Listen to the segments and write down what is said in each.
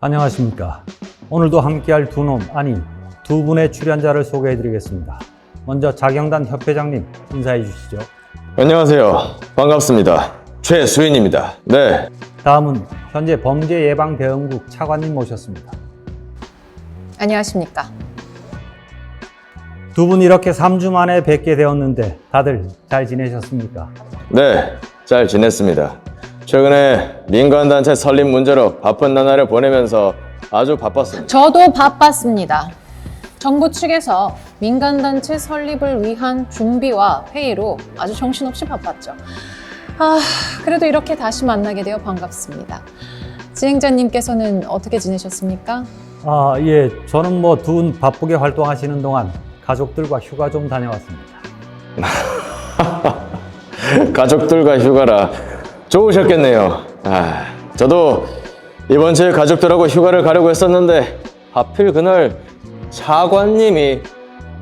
안녕하십니까. 오늘도 함께할 두 놈, 아니 두 분의 출연자를 소개해 드리겠습니다. 먼저 자경단 협회장님 인사해 주시죠. 안녕하세요. 반갑습니다. 최수인입니다. 네. 다음은 현재 범죄예방대응국 차관님 모셨습니다. 안녕하십니까. 두 분 이렇게 3주 만에 뵙게 되었는데 다들 잘 지내셨습니까? 네, 잘 지냈습니다. 최근에 민간단체 설립 문제로 바쁜 나날을 보내면서 아주 바빴습니다. 저도 바빴습니다. 정부 측에서 민간단체 설립을 위한 준비와 회의로 아주 정신없이 바빴죠. 그래도 이렇게 다시 만나게 되어 반갑습니다. 진행자님께서는 어떻게 지내셨습니까? 예, 저는 두 분 바쁘게 활동하시는 동안 가족들과 휴가 좀 다녀왔습니다. 가족들과 휴가라 좋으셨겠네요. 저도 이번 주에 가족들하고 휴가를 가려고 했었는데 하필 그날 차관님이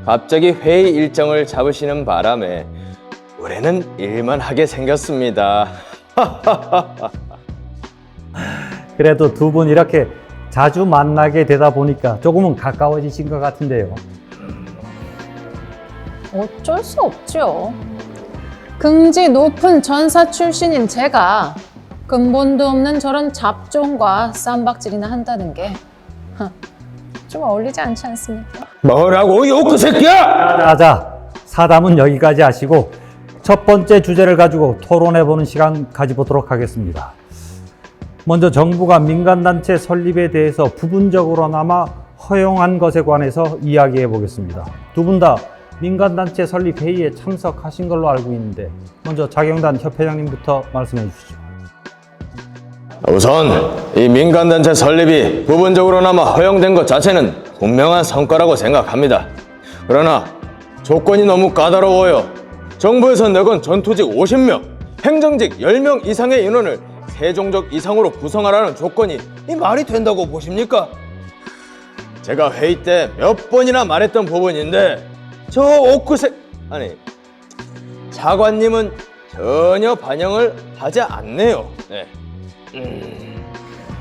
갑자기 회의 일정을 잡으시는 바람에 올해는 일만 하게 생겼습니다. 그래도 두 분 이렇게 자주 만나게 되다 보니까 조금은 가까워지신 것 같은데요. 어쩔 수 없죠. 긍지 높은 전사 출신인 제가 근본도 없는 저런 잡종과 쌈박질이나 한다는 게 좀 어울리지 않지 않습니까? 뭐라고 요그 새끼야! 자, 사담은 여기까지 하시고 첫 번째 주제를 가지고 토론해보는 시간 가져보도록 하겠습니다. 먼저 정부가 민간단체 설립에 대해서 부분적으로나마 허용한 것에 관해서 이야기해 보겠습니다. 두 분 다 민간단체 설립 회의에 참석하신 걸로 알고 있는데 먼저 자경단 협회장님부터 말씀해 주시죠. 우선 이 민간단체 설립이 부분적으로나마 허용된 것 자체는 분명한 성과라고 생각합니다. 그러나 조건이 너무 까다로워요. 정부에서 내건 전투직 50명, 행정직 10명 이상의 인원을 세종족 이상으로 구성하라는 조건이 이 말이 된다고 보십니까? 제가 회의 때 몇 번이나 말했던 부분인데 저 차관님은 전혀 반영을 하지 않네요. 네.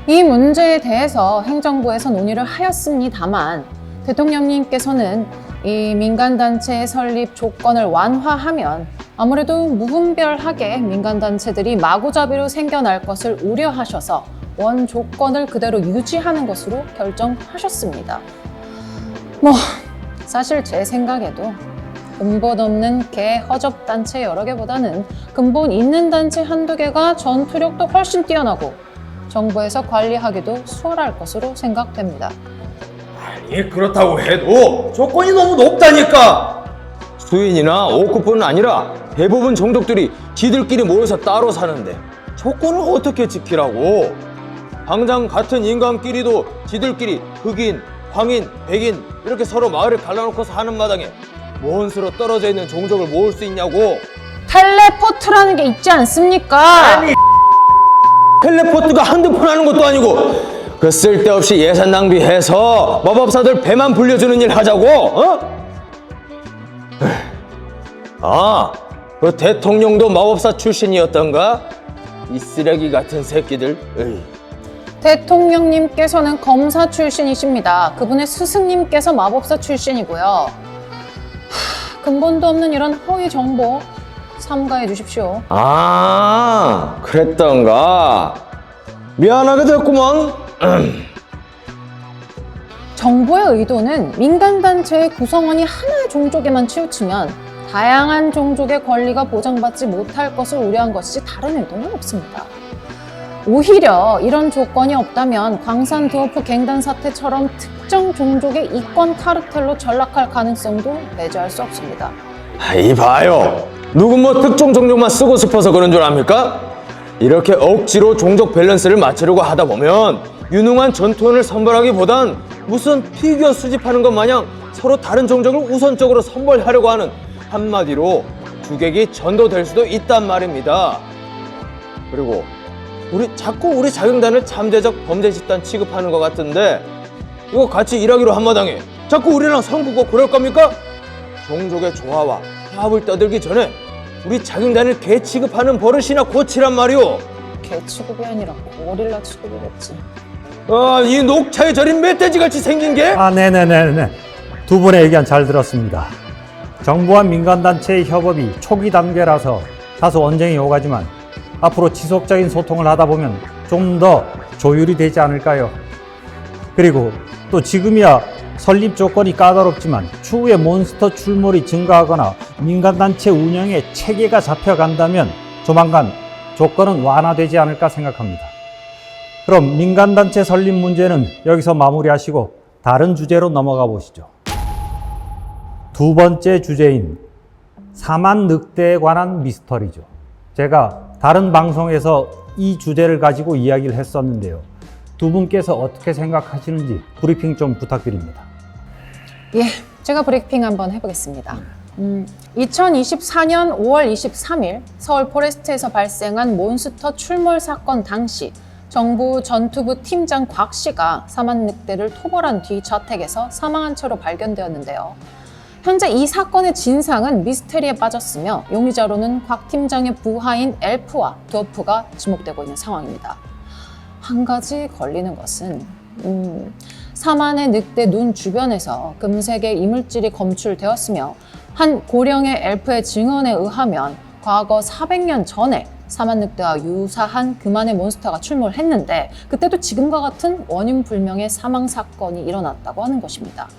이 문제에 대해서 행정부에서 논의를 하였습니다만 대통령님께서는 이 민간단체의 설립 조건을 완화하면 아무래도 무분별하게 민간단체들이 마구잡이로 생겨날 것을 우려하셔서 원 조건을 그대로 유지하는 것으로 결정하셨습니다. 사실 제 생각에도 근본 없는 개 허접 단체 여러 개보다는 근본 있는 단체 한두 개가 전투력도 훨씬 뛰어나고 정부에서 관리하기도 수월할 것으로 생각됩니다. 아니 그렇다고 해도 조건이 너무 높다니까. 수인이나 오크뿐 아니라 대부분 종족들이 지들끼리 모여서 따로 사는데 조건을 어떻게 지키라고? 당장 같은 인간끼리도 지들끼리 흑인, 황인, 백인 이렇게 서로 마을을 갈라놓고 사는 마당에 먼 수로 떨어져 있는 종족을 모을 수 있냐고. 텔레포트라는 게 있지 않습니까? 아니 텔레포트가 한두 푼 하는 것도 아니고 그 쓸데없이 예산 낭비해서 마법사들 배만 불려주는 일 하자고? 그 대통령도 마법사 출신이었던가? 이 쓰레기 같은 새끼들. 대통령님께서는 검사 출신이십니다. 그분의 스승님께서 마법사 출신이고요. 근본도 없는 이런 허위 정보 삼가해 주십시오. 그랬던가? 미안하게 됐구먼. 정부의 의도는 민간단체의 구성원이 하나의 종족에만 치우치면 다양한 종족의 권리가 보장받지 못할 것을 우려한 것이지 다른 의도는 없습니다. 오히려 이런 조건이 없다면 광산 드워프 갱단 사태처럼 특정 종족의 이권 카르텔로 전락할 가능성도 배제할 수 없습니다. 이봐요. 누군 특정 종족만 쓰고 싶어서 그런 줄 압니까? 이렇게 억지로 종족 밸런스를 맞추려고 하다 보면 유능한 전투원을 선발하기보단 무슨 피규어 수집하는 것 마냥 서로 다른 종족을 우선적으로 선발하려고 하는, 한마디로 주객이 전도될 수도 있단 말입니다. 그리고 자꾸 우리 자경단을 잠재적 범죄 집단 취급하는 것 같은데 이거 같이 일하기로 한 마당에 자꾸 우리랑 선 긋고 그럴 겁니까? 종족의 조화와 화합을 떠들기 전에 우리 자경단을 개 취급하는 버릇이나 고치란 말이오. 개 취급이 아니라 고릴라 취급이겠지. 이 녹차에 절인 멧돼지같이 생긴 게? 네네네네. 두 분의 의견 잘 들었습니다. 정부와 민간단체의 협업이 초기 단계라서 다소 언쟁이 오가지만 앞으로 지속적인 소통을 하다 보면 좀 더 조율이 되지 않을까요? 그리고 또 지금이야 설립 조건이 까다롭지만 추후에 몬스터 출몰이 증가하거나 민간단체 운영에 체계가 잡혀간다면 조만간 조건은 완화되지 않을까 생각합니다. 그럼 민간단체 설립 문제는 여기서 마무리하시고 다른 주제로 넘어가 보시죠. 두 번째 주제인 사만 늑대에 관한 미스터리죠. 제가 다른 방송에서 이 주제를 가지고 이야기를 했었는데요. 두 분께서 어떻게 생각하시는지 브리핑 좀 부탁드립니다. 예, 제가 브리핑 한번 해보겠습니다. 2024년 5월 23일 서울 포레스트에서 발생한 몬스터 출몰 사건 당시 정부 전투부 팀장 곽 씨가 사만 늑대를 토벌한 뒤 저택에서 사망한 채로 발견되었는데요. 현재 이 사건의 진상은 미스테리에 빠졌으며 용의자로는 곽 팀장의 부하인 엘프와 드워프가 지목되고 있는 상황입니다. 한 가지 걸리는 것은 사만의 늑대 눈 주변에서 금색의 이물질이 검출되었으며 한 고령의 엘프의 증언에 의하면 과거 400년 전에 사만 늑대와 유사한 그만의 몬스터가 출몰했는데 그때도 지금과 같은 원인 불명의 사망 사건이 일어났다고 하는 것입니다.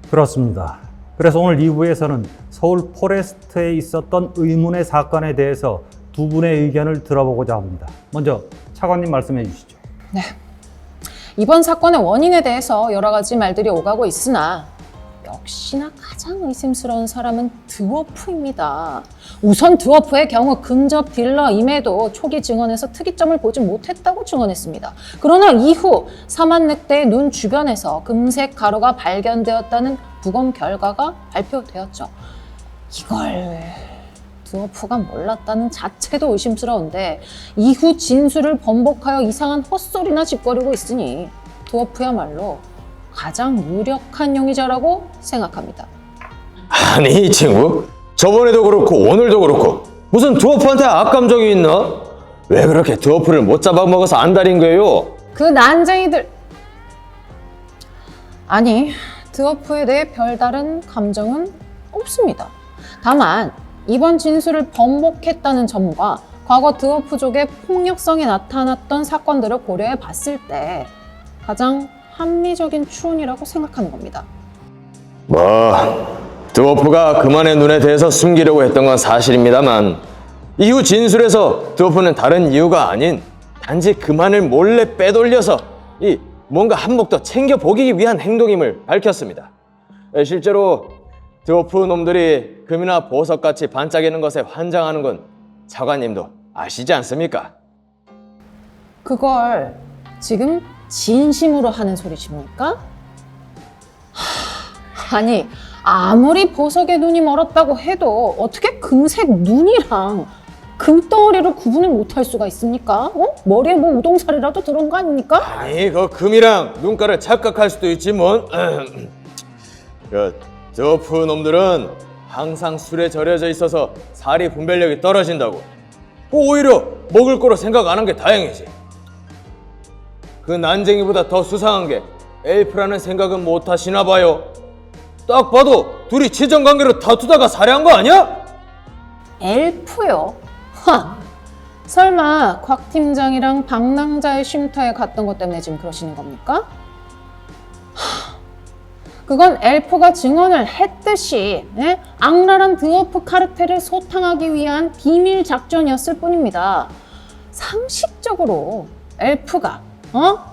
그렇습니다. 그래서 오늘 2부에서는 서울 포레스트에 있었던 의문의 사건에 대해서 두 분의 의견을 들어보고자 합니다. 먼저 차관님 말씀해 주시죠. 네. 이번 사건의 원인에 대해서 여러 가지 말들이 오가고 있으나 역시나 가장 의심스러운 사람은 드워프입니다. 우선 드워프의 경우 근접 딜러임에도 초기 증언에서 특이점을 보지 못했다고 증언했습니다. 그러나 이후 사만 늑대의 눈 주변에서 금색 가루가 발견되었다는 부검 결과가 발표되었죠. 이걸 드워프가 몰랐다는 자체도 의심스러운데 이후 진술을 번복하여 이상한 헛소리나 짓거리고 있으니 드워프야말로 가장 유력한 용의자라고 생각합니다. 아니 이 친구 저번에도 그렇고 오늘도 그렇고 무슨 드워프한테 악감정이 있나? 왜 그렇게 드워프를 못 잡아먹어서 안달인 거예요? 그 난쟁이들! 아니, 드워프에 대해 별다른 감정은 없습니다. 다만 이번 진술을 번복했다는 점과 과거 드워프족의 폭력성이 나타났던 사건들을 고려해 봤을 때 가장 합리적인 추론이라고 생각하는 겁니다. 드워프가 그만의 눈에 대해서 숨기려고 했던 건 사실입니다만 이후 진술에서 드워프는 다른 이유가 아닌 단지 그만을 몰래 빼돌려서 뭔가 한몫 더 챙겨보기 위한 행동임을 밝혔습니다. 실제로 드워프 놈들이 금이나 보석같이 반짝이는 것에 환장하는 건 차관님도 아시지 않습니까? 그걸 지금 진심으로 하는 소리십니까? 아니, 아무리 보석의 눈이 멀었다고 해도 어떻게 금색 눈이랑 금덩어리를 구분을 못할 수가 있습니까? 머리에 뭐 우동살이라도 들어온 거 아닙니까? 아니 그 금이랑 눈가를 착각할 수도 있지 뭔. 드워프 놈들은 항상 술에 절여져 있어서 사리 분별력이 떨어진다고. 오히려 먹을 거로 생각 안 한 게 다행이지. 그 난쟁이보다 더 수상한 게 엘프라는 생각은 못 하시나 봐요. 딱 봐도 둘이 치정관계로 다투다가 살해한 거 아니야? 엘프요? 설마 곽 팀장이랑 방랑자의 쉼터에 갔던 것 때문에 지금 그러시는 겁니까? 그건 엘프가 증언을 했듯이 악랄한 드워프 카르텔을 소탕하기 위한 비밀 작전이었을 뿐입니다. 상식적으로 엘프가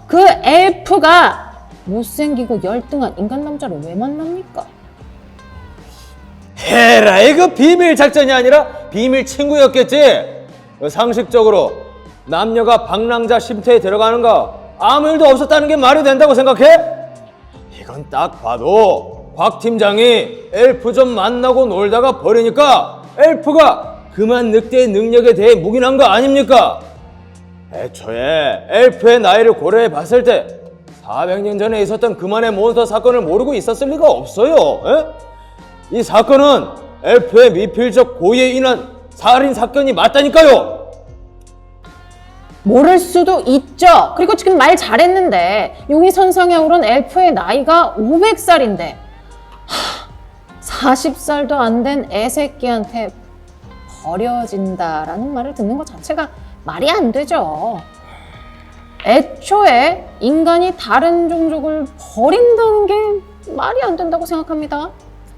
그 엘프가 못생기고 열등한 인간 남자를 왜 만납니까? 헤라이 그 비밀 작전이 아니라 비밀 친구였겠지. 상식적으로 남녀가 방랑자 쉼터에 들어가는 거 아무 일도 없었다는 게 말이 된다고 생각해? 이건 딱 봐도 곽 팀장이 엘프 좀 만나고 놀다가 버리니까 엘프가 그만 늑대의 능력에 대해 묵인한 거 아닙니까? 애초에 엘프의 나이를 고려해 봤을 때 400년 전에 있었던 그만의 몬스터 사건을 모르고 있었을 리가 없어요. 이 사건은 엘프의 미필적 고의에 인한 살인 사건이 맞다니까요. 모를 수도 있죠. 그리고 지금 말 잘했는데 용의선상에 오른 엘프의 나이가 500살인데 40살도 안 된 애새끼한테 버려진다라는 말을 듣는 것 자체가 말이 안 되죠. 애초에 인간이 다른 종족을 버린다는 게 말이 안 된다고 생각합니다.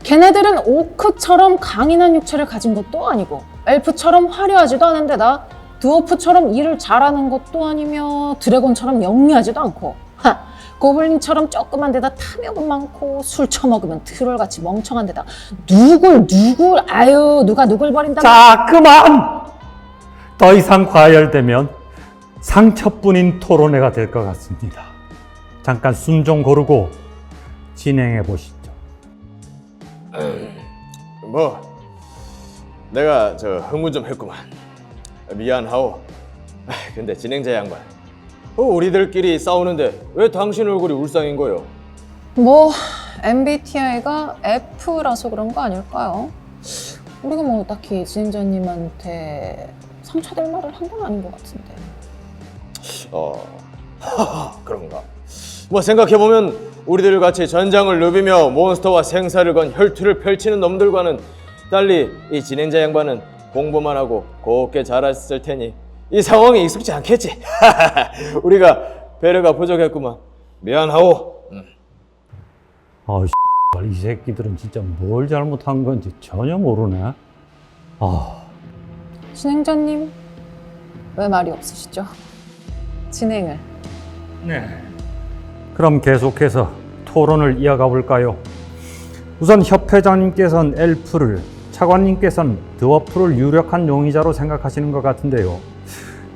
걔네들은 오크처럼 강인한 육체를 가진 것도 아니고 엘프처럼 화려하지도 않은 데다 드워프처럼 일을 잘하는 것도 아니며 드래곤처럼 영리하지도 않고 고블린처럼 조그만 데다 탐욕은 많고 술 처먹으면 트롤같이 멍청한 데다 누굴 누가 누굴 버린다고. 자, 그만! 더 이상 과열되면 상처뿐인 토론회가 될 것 같습니다. 잠깐 숨 좀 고르고 진행해 보시죠. 뭐 내가 흥분 좀 했구만. 미안하오. 근데 진행자 양반, 우리들끼리 싸우는데 왜 당신 얼굴이 울상인 거요? 뭐 MBTI가 F라서 그런 거 아닐까요? 우리가 뭐 딱히 진행자님한테 상처될 말을 한 건 아닌 것 같은데. 그런가? 뭐 생각해보면 우리들 같이 전장을 누비며 몬스터와 생사를 건 혈투를 펼치는 놈들과는 달리 이 진행자 양반은 공부만 하고 곱게 자랐을 테니 이 상황이 익숙지 않겠지. 우리가 배려가 부족했구만. 미안하오. 이 새끼들은 진짜 뭘 잘못한 건지 전혀 모르네. 진행자님, 왜 말이 없으시죠? 진행을. 네. 그럼 계속해서 토론을 이어가 볼까요? 우선 협회장님께서는 엘프를, 차관님께서는 드워프를 유력한 용의자로 생각하시는 것 같은데요.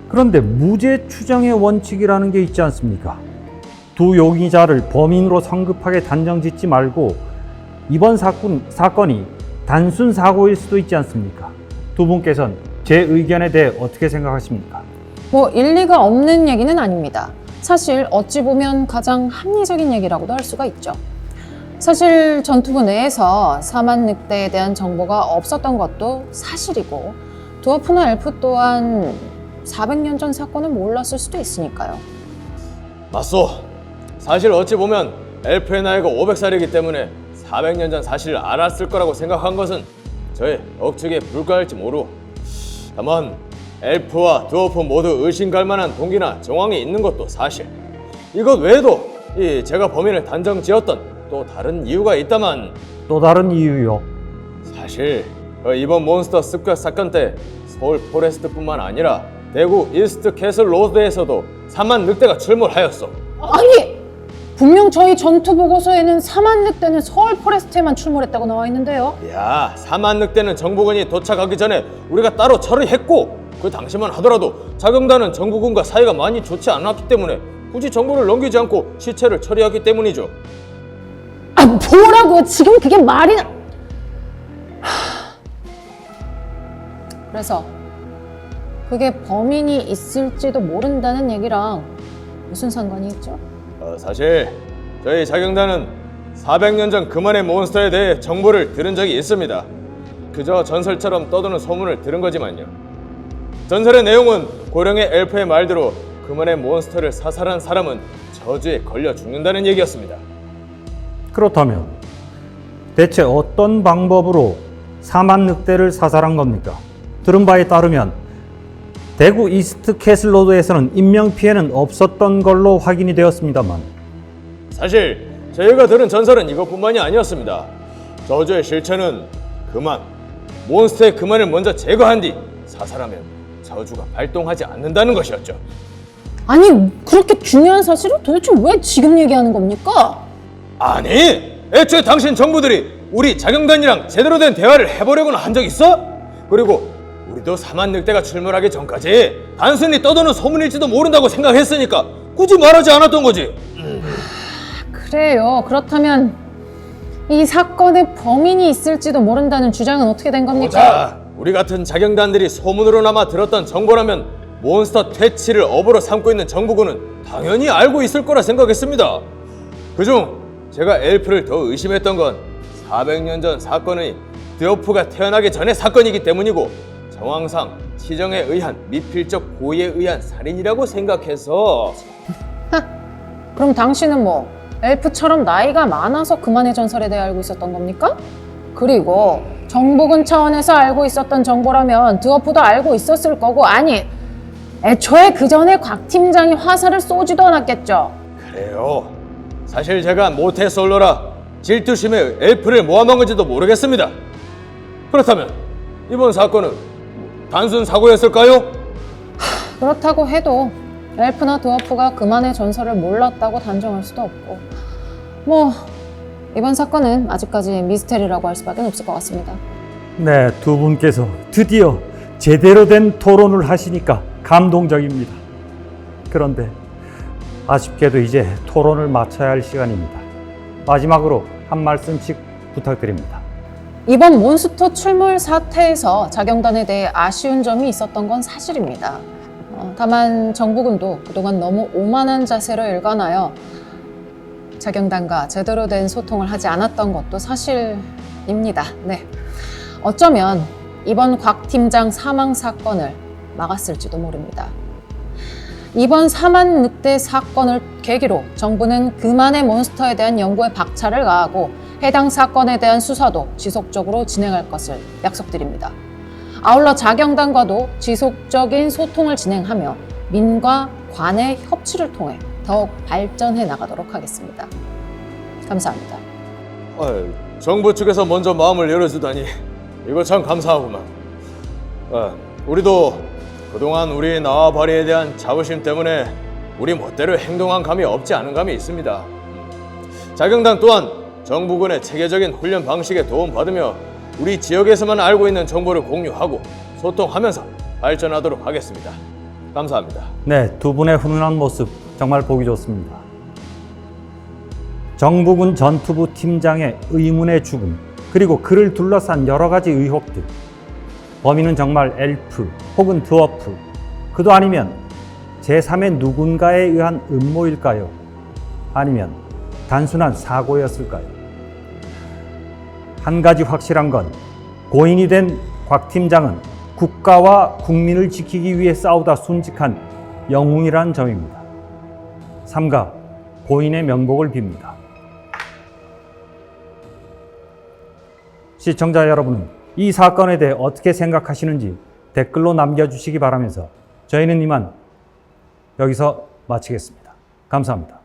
그런데 무죄 추정의 원칙이라는 게 있지 않습니까? 두 용의자를 범인으로 성급하게 단정 짓지 말고 이번 사건이 단순 사고일 수도 있지 않습니까? 두 분께서는 제 의견에 대해 어떻게 생각하십니까? 뭐 일리가 없는 얘기는 아닙니다. 사실 어찌 보면 가장 합리적인 얘기라고도 할 수가 있죠. 사실 전투부 내에서 사만 늑대에 대한 정보가 없었던 것도 사실이고 드워프나 엘프 또한 400년 전 사건을 몰랐을 수도 있으니까요. 맞소. 사실 어찌 보면 엘프의 나이가 500살이기 때문에 400년 전 사실을 알았을 거라고 생각한 것은 저의 억측에 불과할지 모르. 다만 엘프와 드워프 모두 의심갈 만한 동기나 정황이 있는 것도 사실. 이것 외에도 제가 범인을 단정 지었던 또 다른 이유가 있다만. 또 다른 이유요? 사실 이번 몬스터 습격 사건 때 서울 포레스트뿐만 아니라 대구 이스트 캐슬 로드에서도 3만 늑대가 출몰하였어. 아니! 분명 저희 전투 보고서에는 4만 늑대는 서울 포레스트에만 출몰했다고 나와 있는데요. 야, 4만 늑대는 정부군이 도착하기 전에 우리가 따로 처리했고 그 당시만 하더라도 자경단은 정부군과 사이가 많이 좋지 않았기 때문에 굳이 정보를 넘기지 않고 시체를 처리했기 때문이죠. 아, 뭐라고요? 지금 그게 말이나... 그래서 그게 범인이 있을지도 모른다는 얘기랑 무슨 상관이 있죠? 사실 저희 자경단은 400년 전 그만의 몬스터에 대해 정보를 들은 적이 있습니다. 그저 전설처럼 떠도는 소문을 들은 거지만요. 전설의 내용은 고령의 엘프의 말대로 그만의 몬스터를 사살한 사람은 저주에 걸려 죽는다는 얘기였습니다. 그렇다면 대체 어떤 방법으로 4만 늑대를 사살한 겁니까? 들은 바에 따르면 대구 이스트 캐슬로드에서는 인명피해는 없었던 걸로 확인이 되었습니다만, 사실 저희가 들은 전설은 이것뿐만이 아니었습니다. 저주의 실체는 그만, 몬스터의 그만을 먼저 제거한 뒤 사살하면 저주가 발동하지 않는다는 것이었죠. 아니, 그렇게 중요한 사실을 도대체 왜 지금 얘기하는 겁니까? 아니, 애초에 당신 정부들이 우리 자경단이랑 제대로 된 대화를 해보려고는 한 적 있어? 그리고 우리도 4만 늑대가 출몰하기 전까지 단순히 떠도는 소문일지도 모른다고 생각했으니까 굳이 말하지 않았던 거지. 그래요. 그렇다면 이 사건의 범인이 있을지도 모른다는 주장은 어떻게 된 겁니까? 자, 우리 같은 자경단들이 소문으로나마 들었던 정보라면 몬스터 퇴치를 업으로 삼고 있는 정부군은 당연히 알고 있을 거라 생각했습니다. 그중 제가 엘프를 더 의심했던 건 400년 전 사건이 드워프가 태어나기 전의 사건이기 때문이고, 정황상 김티정에 의한 미필적 고의에 의한 살인이라고 생각해서. 그럼 당신은 뭐 엘프처럼 나이가 많아서 그만의 전설에 대해 알고 있었던 겁니까? 그리고 정부군 차원에서 알고 있었던 정보라면 드워프도 알고 있었을 거고, 아니 애초에 그 전에 곽 팀장이 화살을 쏘지도 않았겠죠. 그래요. 사실 제가 모태 솔로라 질투심에 엘프를 모함한 건지도 모르겠습니다. 그렇다면 이번 사건은 단순 사고였을까요? 그렇다고 해도 엘프나 드워프가 그만의 전설을 몰랐다고 단정할 수도 없고, 뭐 이번 사건은 아직까지 미스테리라고 할 수밖에 없을 것 같습니다. 네, 두 분께서 드디어 제대로 된 토론을 하시니까 감동적입니다. 그런데 아쉽게도 이제 토론을 마쳐야 할 시간입니다. 마지막으로 한 말씀씩 부탁드립니다. 이번 몬스터 출몰 사태에서 자경단에 대해 아쉬운 점이 있었던 건 사실입니다. 다만 정부군도 그동안 너무 오만한 자세로 일관하여 자경단과 제대로 된 소통을 하지 않았던 것도 사실입니다. 네. 어쩌면 이번 곽 팀장 사망 사건을 막았을지도 모릅니다. 이번 사만 늑대 사건을 계기로 정부는 그만의 몬스터에 대한 연구에 박차를 가하고 해당 사건에 대한 수사도 지속적으로 진행할 것을 약속드립니다. 아울러 자경단과도 지속적인 소통을 진행하며 민과 관의 협치를 통해 더욱 발전해 나가도록 하겠습니다. 감사합니다. 정부 측에서 먼저 마음을 열어주다니 이거 참 감사하구만. 우리도 그동안 우리 나와바리에 대한 자부심 때문에 우리 멋대로 행동한 감이 없지 않은 감이 있습니다. 자경단 또한 정부군의 체계적인 훈련 방식에 도움받으며 우리 지역에서만 알고 있는 정보를 공유하고 소통하면서 발전하도록 하겠습니다. 감사합니다. 네, 두 분의 훈훈한 모습 정말 보기 좋습니다. 정부군 전투부 팀장의 의문의 죽음, 그리고 그를 둘러싼 여러 가지 의혹들. 범인은 정말 엘프 혹은 드워프, 그도 아니면 제3의 누군가에 의한 음모일까요? 아니면 단순한 사고였을까요? 한 가지 확실한 건 고인이 된 곽 팀장은 국가와 국민을 지키기 위해 싸우다 순직한 영웅이란 점입니다. 삼가 고인의 명복을 빕니다. 시청자 여러분은 이 사건에 대해 어떻게 생각하시는지 댓글로 남겨주시기 바라면서 저희는 이만 여기서 마치겠습니다. 감사합니다.